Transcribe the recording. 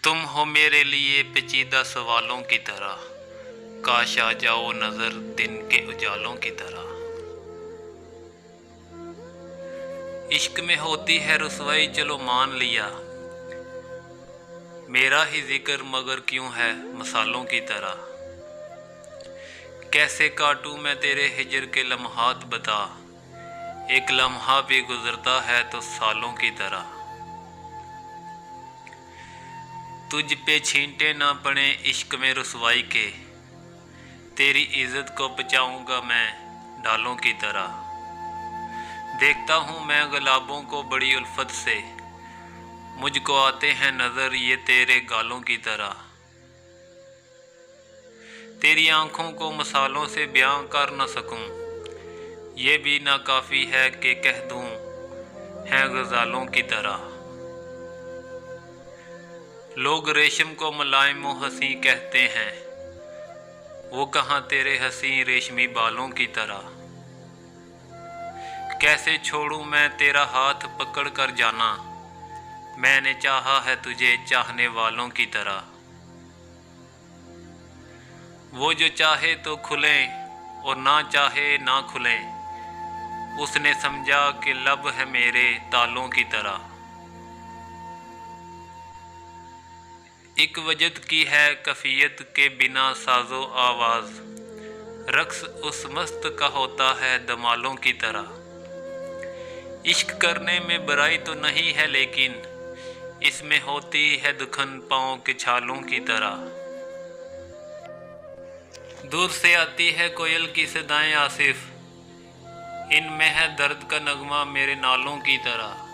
तुम हो मेरे लिए पेचीदा सवालों की तरह, काश आ जाओ नजर दिन के उजालों की तरह। इश्क में होती है रुसवाई चलो मान लिया, मेरा ही जिक्र मगर क्यों है मसालों की तरह। कैसे काटूं मैं तेरे हिजर के लम्हात बता, एक लम्हा भी गुजरता है तो सालों की तरह। तुझ पे छींटे ना पड़े इश्क में रुसवाई के, तेरी इज्जत को बचाऊंगा मैं डालों की तरह। देखता हूँ मैं गुलाबों को बड़ी उल्फत से, मुझको आते हैं नजर ये तेरे गालों की तरह। तेरी आंखों को मसालों से बयां कर न सकूं, ये भी ना काफ़ी है कि कह दूं हैं गजालों की तरह। लोग रेशम को मुलायम व हंसी कहते हैं, वो कहाँ तेरे हंसी रेशमी बालों की तरह। कैसे छोड़ूं मैं तेरा हाथ पकड़ कर जाना, मैंने चाहा है तुझे चाहने वालों की तरह। वो जो चाहे तो खुले और ना चाहे ना खुले, उसने समझा कि लब है मेरे तालों की तरह। एक वजद की है कफियत के बिना साजो आवाज़, रक्स उस मस्त का होता है दमालों की तरह। इश्क करने में बुराई तो नहीं है लेकिन, इसमें होती है दुखन पाँव के छालों की तरह। दूर से आती है कोयल की सदाएं आसिफ, इनमें है दर्द का नगमा मेरे नालों की तरह।